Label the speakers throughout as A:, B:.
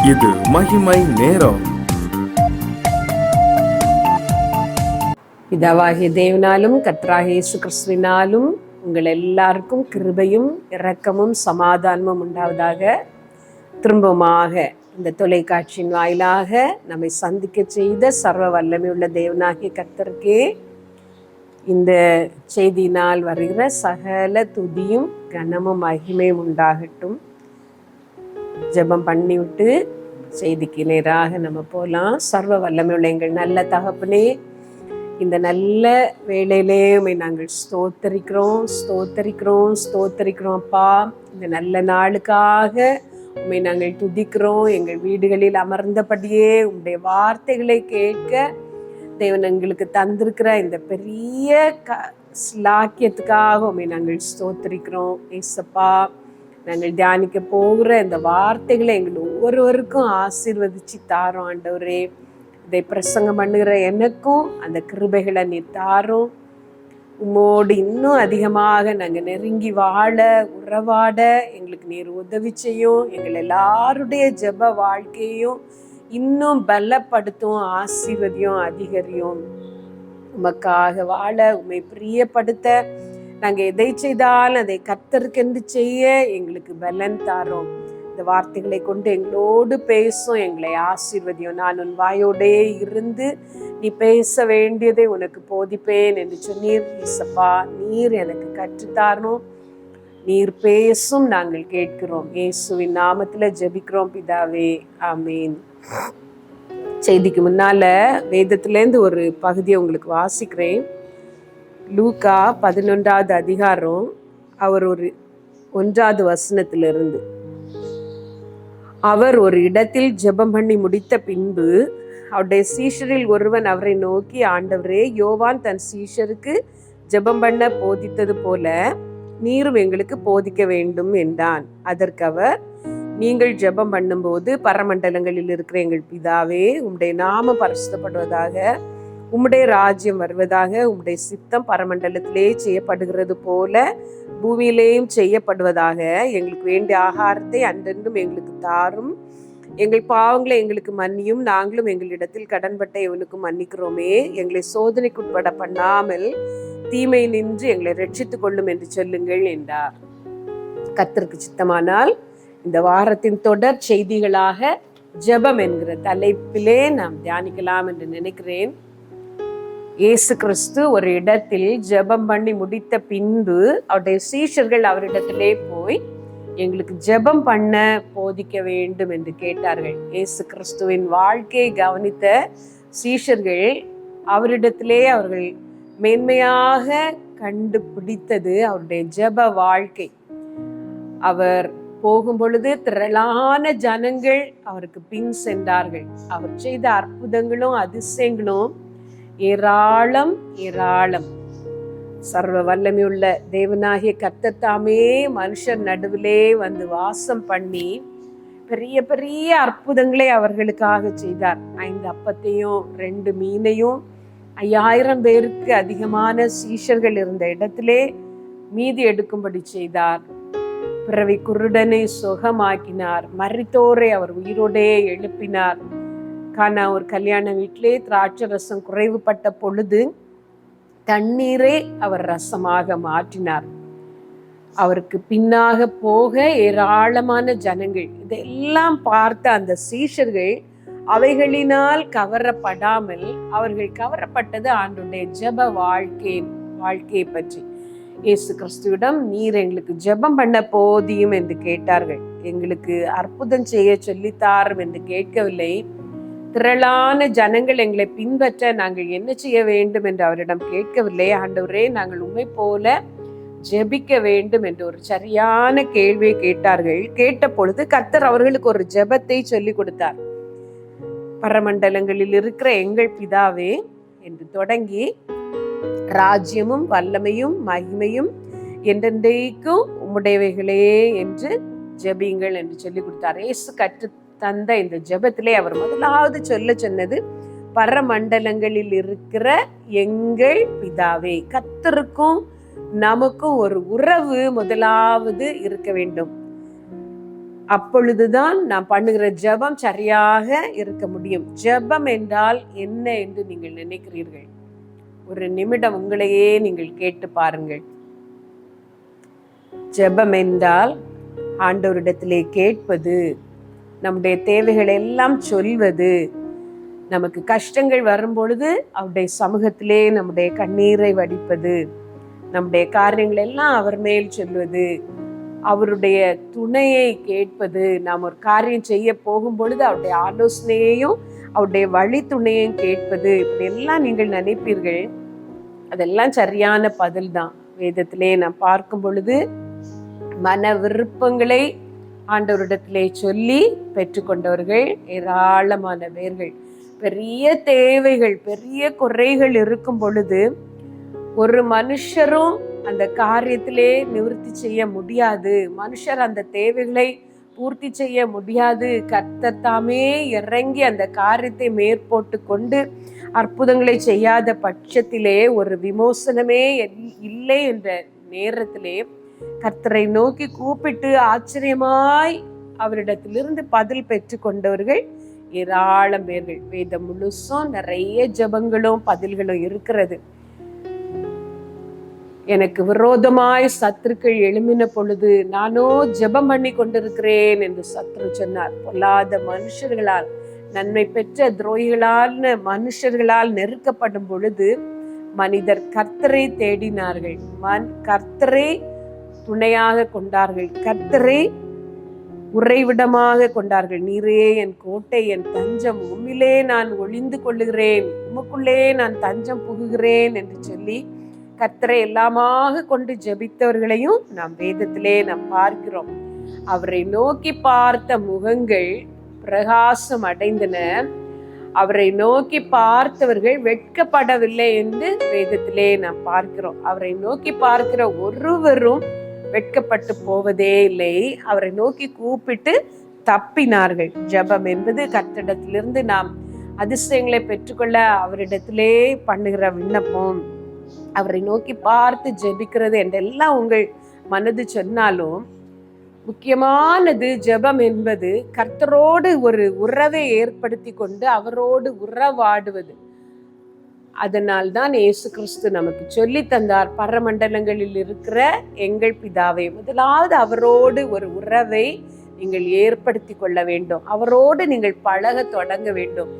A: இது மகிமை நேரம்.
B: பிதாவாகிய தேவனாலும் கர்த்தராகிய இயேசு கிறிஸ்துவினாலும் உங்கள் எல்லாருக்கும் கிருபையும் இரக்கமும் சமாதானமும் உண்டாவதாக. திரும்பமாக இந்த தொலைக்காட்சியின் வாயிலாக நம்மை சந்திக்க செய்த சர்வ வல்லமையுள்ள தேவனாகிய கர்த்தருக்கே இந்த செய்தியினால் வருகிற சகல துதியும் கனமும் மகிமையும் உண்டாகட்டும். ஜெபம் பண்ணிவிட்டு செய்திக்கு நேராக நம்ம போகலாம். சர்வ வல்லமையுள்ள எங்கள் நல்ல தகப்பனே, இந்த நல்ல வேளையிலே உம்மை நாங்கள் ஸ்தோத்தரிக்கிறோம் அப்பா. இந்த நல்ல நாளுக்காக உம்மை நாங்கள் துதிக்கிறோம். எங்கள் வீடுகளில் அமர்ந்தபடியே உம்முடைய வார்த்தைகளை கேட்க தேவன் எங்களுக்கு தந்திருக்கிற இந்த பெரிய ஸ்லாக்கியத்துக்காக உம்மை நாங்கள் ஸ்தோத்தரிக்கிறோம் ஏசப்பா. நாங்கள் தியானிக்க போகிற இந்த வார்த்தைகளை எங்கள் ஒவ்வொருவருக்கும் ஆசீர்வதிச்சு தாரோம் ஆண்டவரே. இதை பிரசங்கம் பண்ணுகிற எனக்கும் அந்த கிருபைகளை நீ தாரோம். உம்மோடு இன்னும் அதிகமாக நாங்கள் நெருங்கி வாழ உறவாட எங்களுக்கு நீர் உதவி செய்யும். எங்கள் எல்லாருடைய ஜெப வாழ்க்கையும் இன்னும் பலப்படுத்தும், ஆசீர்வதியும், அதிகரியும். உமக்காக வாழ, உம்மை பிரியப்படுத்த நாங்கள் எதை செய்தாலும் அதை கர்த்தருக்கென்று செய்ய எங்களுக்கு பலன் தாரோம். இந்த வார்த்தைகளை கொண்டு எங்களோடு பேசும், எங்களை ஆசீர்வதியும். நான் உன் வாயோடே இருந்து நீ பேச வேண்டியதை உனக்கு போதிப்பேன் என்று சொன்னீர் இயேசப்பா. நீர் எனக்கு கற்றுத்தாரணும், நீர் பேசும், நாங்கள் கேட்கிறோம். இயேசுவின் நாமத்தில் ஜெபிக்கிறோம் பிதாவே, ஆமீன். செய்திக்கு முன்னால வேதத்திலேருந்து ஒரு பகுதியை உங்களுக்கு வாசிக்கிறேன். லூக்கா 11வது அதிகாரம், அவர் ஒரு 1வது வசனத்திலிருந்து. அவர் ஒரு இடத்தில் ஜெபம் பண்ணி முடித்த பின்பு அவருடைய சீஷரில் ஒருவன் அவரை நோக்கி, ஆண்டவரே, யோவான் தன் சீஷருக்கு ஜெபம் பண்ண போதித்தது போல நீரும் எங்களுக்கு போதிக்க வேண்டும் என்றான். அதற்கு அவர், நீங்கள் ஜெபம் பண்ணும்போது பரமண்டலங்களில் இருக்கிற எங்கள் பிதாவே, உம்முடைய நாமம் பரிசுத்தப்படுவதாக, உம்முடைய ராஜ்யம் வருவதாக, உம்முடைய சித்தம் பரமண்டலத்திலே செய்யப்படுகிறது போல பூமியிலேயும் செய்யப்படுவதாக. எங்களுக்கு வேண்டிய ஆகாரத்தை அன்றென்றும் எங்களுக்கு தாரும். எங்கள் பாவங்களை எங்களுக்கு மன்னியும், நாங்களும் எங்களிடத்தில் கடன்பட்ட எவனுக்கு மன்னிக்கிறோமே. எங்களை சோதனைக்குட்பட பண்ணாமல் தீமை நின்று எங்களை ரட்சித்துக் கொள்ளும் என்று சொல்லுங்கள் என்றார். கர்த்தருக்கு சித்தமானால் இந்த வாரத்தின் தொடர் செய்திகளாக ஜெபம் என்கிற தலைப்பிலே நாம் தியானிக்கலாம் என்று நினைக்கிறேன். இயேசு கிறிஸ்து ஒரு இடத்தில் ஜெபம் பண்ணி முடித்த பின்பு அவருடைய சீஷர்கள் அவரிடத்திலே போய் எங்களுக்கு ஜெபம் பண்ண போதிக்க வேண்டும் என்று கேட்டார்கள். இயேசு கிறிஸ்துவின் வாழ்க்கையை கவனித்த சீஷர்கள் அவரிடத்திலே அவர்கள் மேன்மையாக கண்டுபிடித்தது அவருடைய ஜெப வாழ்க்கை. அவர் போகும் பொழுது திரளான ஜனங்கள் அவருக்கு பின் சென்றார்கள். அவர் செய்த அற்புதங்களும் அதிசயங்களும் ஏராளம் ஏராளம். சர்வ வல்லமையுள்ள தேவனாகிய கர்த்தர் தாமே மனுஷர் நடுவிலே வந்து வாசம் பண்ணி பெரிய பெரிய அற்புதங்களை அவர்களுக்காக செய்தார். 5 அப்பத்தையும் 2 மீனையும் 5000 பேருக்கு அதிகமான சீஷர்கள் இருந்த இடத்திலே மீதி எடுக்கும்படி செய்தார். பிறவி குருடனை சுகமாக்கினார். மரித்தோரை அவர் உயிரோடே எழுப்பினார். கானா ஒரு கல்யாண வீட்டிலே திராட்சை ரசம் குறைவுபட்ட பொழுது தண்ணீரை அவர் ரசமாக மாற்றினார். அவருக்கு பின்னாக போக ஏராளமான ஜனங்கள். இதெல்லாம் பார்த்த அந்த சீஷர்கள் அவைகளினால் கவரப்படாமல் அவர்கள் கவரப்பட்டது ஆண்டவருடைய ஜெப வாழ்க்கையை பற்றி. இயேசு கிறிஸ்துவிடம், நீர் எங்களுக்கு ஜெபம் பண்ண போதியும் என்று கேட்டார்கள். எங்களுக்கு அற்புதம் செய்ய சொல்லித்தாரும் என்று கேட்கவில்லை. திரளான ஜனங்கள் எங்களை பின்பற்ற நாங்கள் என்ன செய்ய வேண்டும் என்று அவரிடம் கேட்கவில்லை. ஆண்டவரே, நாங்கள் உம்மை போல ஜெபிக்க வேண்டும் என்று ஒரு சரியான கேள்வியை கேட்டார்கள். கேட்ட பொழுது கர்த்தர் அவர்களுக்கு ஒரு ஜெபத்தை சொல்லி கொடுத்தார். பரமண்டலங்களில் இருக்கிற எங்கள் பிதாவே என்று தொடங்கி, ராஜ்யமும் வல்லமையும் மகிமையும் என்றென்றைக்கும் உம்முடையவைகளே என்று ஜெபியுங்கள் என்று சொல்லி கொடுத்தார். இயேசு கற்று தந்த இந்த ஜெபத்திலே அவர் முதலாவது சொன்னது பரமண்டலங்களில் இருக்கிற எங்கள் பிதாவே. கர்த்தருக்கும் நமக்கும் ஒரு உறவு முதலாவது இருக்க வேண்டும். அப்பொழுதுதான் நாம் பண்ணுகிற ஜெபம் சரியாக இருக்க முடியும். ஜெபம் என்றால் என்ன என்று நீங்கள் நினைக்கிறீர்கள்? ஒரு நிமிடம் உங்களையே நீங்கள் கேட்டு பாருங்கள். ஜெபம் என்றால் ஆண்டவரிடத்திலே கேட்பது, நம்முடைய தேவைகளை எல்லாம் சொல்வது, நமக்கு கஷ்டங்கள் வரும் பொழுது அவருடைய சமூகத்திலே நம்முடைய கண்ணீரை வடிப்பது, நம்முடைய காரியங்கள் எல்லாம் அவர் மேல் சொல்வது, அவருடைய துணையை கேட்பது, நாம் ஒரு காரியம் செய்ய போகும் பொழுது அவருடைய ஆலோசனையையும் அவருடைய வழி துணையையும் கேட்பது, இப்படி எல்லாம் நீங்கள் நினைப்பீர்கள். அதெல்லாம் சரியான பதில் தான். வேதத்திலே நாம் பார்க்கும் பொழுது மன விருப்பங்களை ஆண்டவரிடத்திலே சொல்லி பெற்றுக்கொண்டவர்கள் ஏராளமான பேர்கள். பெரிய தேவைகள், பெரிய குறைகள் இருக்கும் பொழுது ஒரு மனுஷரும் அந்த காரியத்திலே நிவர்த்தி செய்ய முடியாது, மனுஷர் அந்த தேவைகளை பூர்த்தி செய்ய முடியாது. கர்த்தர் தாமே இறங்கி அந்த காரியத்தை மேற்போட்டு கொண்டு அற்புதங்களை செய்யாத பட்சத்திலே ஒரு விமோசனமே இல்லை என்ற நேரத்திலே கர்த்தரை நோக்கி கூப்பிட்டு ஆச்சரியமாய் அவரிடத்திலிருந்து பதில் பெற்று கொண்டவர்கள் ஏராளம் பேர்கள். வேதம் முழுசும் நிறைய ஜெபங்களும் பதில்களும் இருக்கிறது. எனக்கு விரோதமாய் சத்துருக்கள் எழும்பின பொழுது நானோ ஜெபம் பண்ணி கொண்டிருக்கிறேன் என்று சத்துரு சொன்னார். பொல்லாத மனுஷர்களால், நன்மை பெற்ற துரோகிகளால், மனுஷர்களால் நெருக்கப்படும் பொழுது மனிதர் கர்த்தரை தேடினார்கள், கர்த்தரை துணையாக கொண்டார்கள், கர்த்தரை உறைவிடமாக கொண்டார்கள். நீரே என் கோட்டை, என் தஞ்சம், உம்மிலே நான் ஒளிந்து கொள்ளுகிறேன், உமக்குள்ளே நான் தஞ்சம் புகுகிறேன் என்று சொல்லி கர்த்தரை எல்லாமாக கொண்டு ஜெபித்தவர்களையும் நாம் வேதத்திலே நாம் பார்க்கிறோம். அவரை நோக்கி பார்த்த முகங்கள் பிரகாசம் அடைந்தன, அவரை நோக்கி பார்த்தவர்கள் வெட்கப்படவில்லை என்று வேதத்திலே நாம் பார்க்கிறோம். அவரை நோக்கி பார்க்கிற ஒருவரும் வெட்கப்பட்டு போவதே இல்லை. அவரை நோக்கி கூப்பிட்டு தப்பினார்கள். ஜெபம் என்பது கர்த்தரிடத்திலிருந்து நாம் அதிசயங்களை பெற்றுக்கொள்ள அவரிடத்திலே பண்ணுகிற விண்ணப்பம். அவரை நோக்கி பார்த்து ஜெபிக்கிறது என்றெல்லாம் உங்கள் மனது சொன்னாலும் முக்கியமானது ஜெபம் என்பது கர்த்தரோடு ஒரு உறவை ஏற்படுத்தி கொண்டு அவரோடு உறவாடுவது. அதனால்தான் இயேசு கிறிஸ்து நமக்கு சொல்லி தந்தார், பரமண்டலங்களில் இருக்கிற எங்கள் பிதாவே. முதலாவது அவரோடு ஒரு உறவை நீங்கள் ஏற்படுத்தி கொள்ள வேண்டும். அவரோடு நீங்கள் பழக தொடங்க வேண்டும்.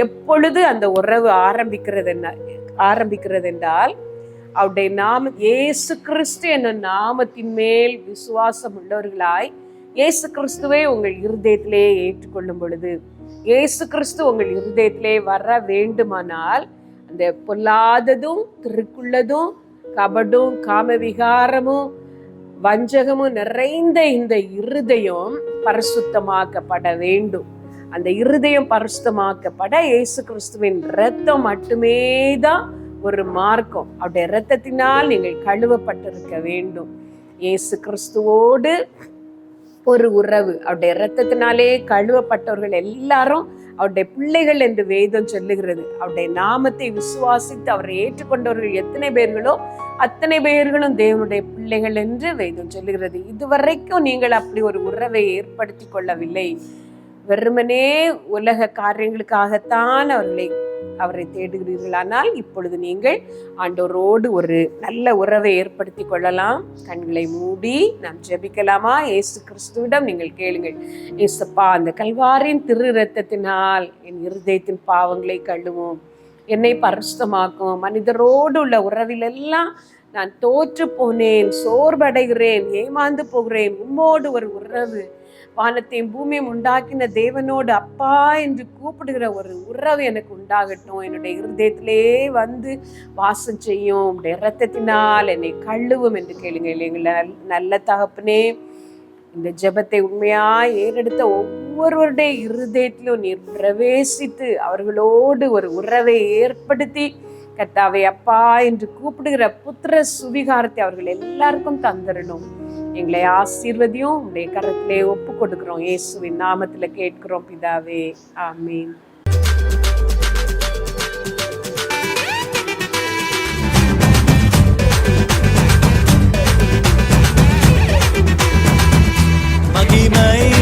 B: எப்பொழுது அந்த உறவு ஆரம்பிக்கிறது என்றால் அவருடைய நாமம் இயேசு கிறிஸ்து என்ற நாமத்தின் மேல் விசுவாசம் உள்ளவர்களாய் இயேசு கிறிஸ்துவை உங்கள் இருதயத்திலே ஏற்றுக்கொள்ளும் பொழுது, இயேசு கிறிஸ்து உங்கள் இருதயத்திலே வர வேண்டுமானால் அந்த பொல்லாததும் திருக்குள்ளதும் கபடும் காமவிகாரமும் வஞ்சகமும் நிறைந்த இந்த இருதயம் பரிசுத்தமாக்கப்பட வேண்டும். அந்த இருதயம் பரிசுத்தமாக்கப்பட இயேசு கிறிஸ்துவின் இரத்தம் மட்டுமே தான் ஒரு மார்க்கம். அவருடைய இரத்தத்தினால் நீங்கள் கழுவப்பட்டிருக்க வேண்டும். இயேசு கிறிஸ்துவோடு ஒரு உறவு, அவருடைய இரத்தத்தினாலே கழுவப்பட்டவர்கள் எல்லாரும் அவருடைய பிள்ளைகள் என்று வேதம் சொல்லுகிறது. அவருடைய நாமத்தை விசுவாசித்து அவரை ஏற்றுக்கொண்டவர்கள் எத்தனை பேர்களோ அத்தனை பேர்களும் தேவனுடைய பிள்ளைகள் என்று வேதம் சொல்லுகிறது. இதுவரைக்கும் நீங்கள் அப்படி ஒரு உறவை ஏற்படுத்தி கொள்ளவில்லை. வெறுமனே உலக காரியங்களுக்காகத்தான் அவரை தேடுகிறீர்களானால் இப்பொழுது நீங்கள் ஆண்டவரோடு ஒரு நல்ல உறவை ஏற்படுத்தி கொள்ளலாம். கண்களை மூடி நாம் ஜெபிக்கலாமா? இயேசு கிறிஸ்துவிடம் நீங்கள் கேளுங்கள். இயேசப்பா, அந்த கல்வாரியின் திரு இரத்தத்தினால் என் இருதயத்தின் பாவங்களை கழுவும், என்னை பரிசுத்தமாக்கும். மனிதரோடு உள்ள உறவிலெல்லாம் நான் தோற்று போனேன், சோர்வடைகிறேன், ஏமாந்து போகிறேன். உம்மோடு ஒரு உறவு, வானத்தையும் பூமியும் உண்டாக்கின தேவனோடு அப்பா என்று கூப்பிடுகிற ஒரு உறவு எனக்கு உண்டாகட்டும். என்னுடைய இருதயத்திலே வந்து வாசம் செய்யும், உடைய இரத்தத்தினால் என்னை கழுவும் என்று கேளுங்க. இல்லைங்களா? நல்ல தகப்பனே, இந்த ஜெபத்தை உண்மையாய் ஏறெடுத்த ஒவ்வொருவருடைய இருதயத்திலும் நீர் பிரவேசித்து அவர்களோடு ஒரு உறவை ஏற்படுத்தி கர்த்தாவே அப்பா என்று கூப்பிடுகிற புத்திர சுவிகாரத்தை அவர்கள் எல்லாருக்கும் தந்திரணும். எங்களை ஆசீர்வதியும் உடைய கரத்திலே ஒப்பு கொடுக்கிறோம். இயேசுவின் நாமத்துல கேட்கிறோம் பிதாவே, ஆமீன்.
C: மகிமை